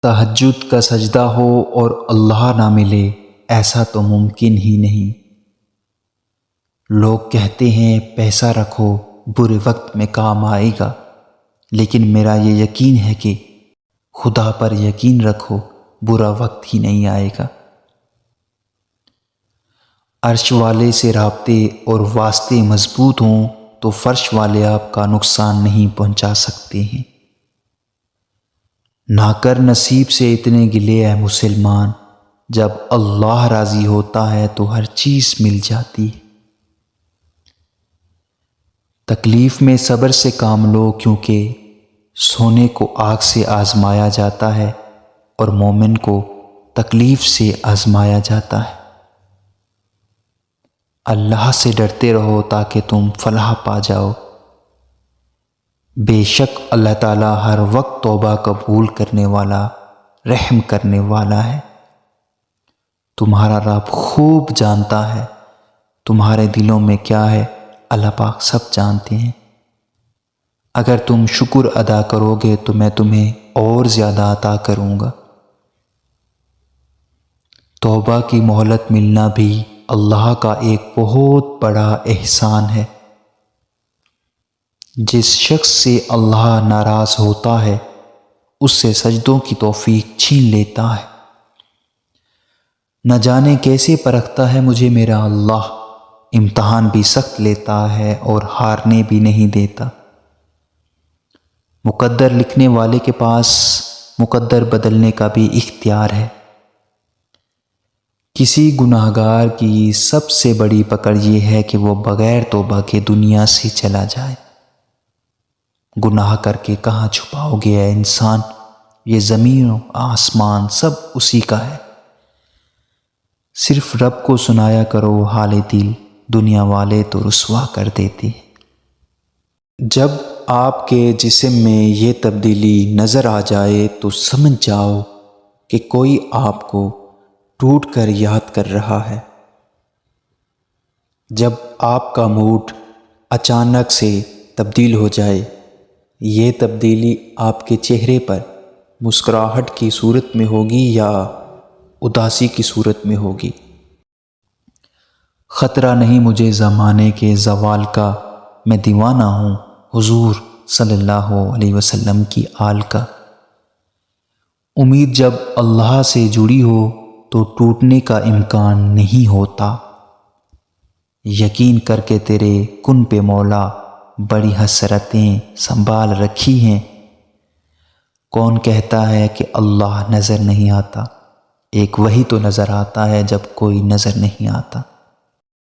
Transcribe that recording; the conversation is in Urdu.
تہجد کا سجدہ ہو اور اللہ نہ ملے، ایسا تو ممکن ہی نہیں۔ لوگ کہتے ہیں پیسہ رکھو برے وقت میں کام آئے گا، لیکن میرا یہ یقین ہے کہ خدا پر یقین رکھو برا وقت ہی نہیں آئے گا۔ عرش والے سے رابطے اور واسطے مضبوط ہوں تو فرش والے آپ کا نقصان نہیں پہنچا سکتے ہیں۔ نہ کر نصیب سے اتنے گلے اے مسلمان، جب اللہ راضی ہوتا ہے تو ہر چیز مل جاتی ہے۔ تکلیف میں صبر سے کام لو، کیونکہ سونے کو آگ سے آزمایا جاتا ہے اور مومن کو تکلیف سے آزمایا جاتا ہے۔ اللہ سے ڈرتے رہو تاکہ تم فلاح پا جاؤ۔ بے شک اللہ تعالیٰ ہر وقت توبہ قبول کرنے والا، رحم کرنے والا ہے۔ تمہارا رب خوب جانتا ہے تمہارے دلوں میں کیا ہے، اللہ پاک سب جانتے ہیں۔ اگر تم شکر ادا کرو گے تو میں تمہیں اور زیادہ عطا کروں گا۔ توبہ کی مہلت ملنا بھی اللہ کا ایک بہت بڑا احسان ہے۔ جس شخص سے اللہ ناراض ہوتا ہے اس سے سجدوں کی توفیق چھین لیتا ہے۔ نہ جانے کیسے پرکھتا ہے مجھے میرا اللہ، امتحان بھی سخت لیتا ہے اور ہارنے بھی نہیں دیتا۔ مقدر لکھنے والے کے پاس مقدر بدلنے کا بھی اختیار ہے۔ کسی گناہگار کی سب سے بڑی پکڑ یہ ہے کہ وہ بغیر توبہ کے دنیا سے چلا جائے۔ گناہ کر کے کہاں چھپاؤ گے اے انسان، یہ زمین و آسمان سب اسی کا ہے۔ صرف رب کو سنایا کرو حال دل، دنیا والے تو رسوا کر دیتے ہیں۔ جب آپ کے جسم میں یہ تبدیلی نظر آ جائے تو سمجھ جاؤ کہ کوئی آپ کو ٹوٹ کر یاد کر رہا ہے۔ جب آپ کا موڈ اچانک سے تبدیل ہو جائے، یہ تبدیلی آپ کے چہرے پر مسکراہٹ کی صورت میں ہوگی یا اداسی کی صورت میں ہوگی۔ خطرہ نہیں مجھے زمانے کے زوال کا، میں دیوانہ ہوں حضور صلی اللہ علیہ وسلم کی آل کا۔ امید جب اللہ سے جڑی ہو تو ٹوٹنے کا امکان نہیں ہوتا۔ یقین کر کے تیرے کن پہ مولا بڑی حسرتیں سنبھال رکھی ہیں۔ کون کہتا ہے کہ اللہ نظر نہیں آتا، ایک وہی تو نظر آتا ہے جب کوئی نظر نہیں آتا۔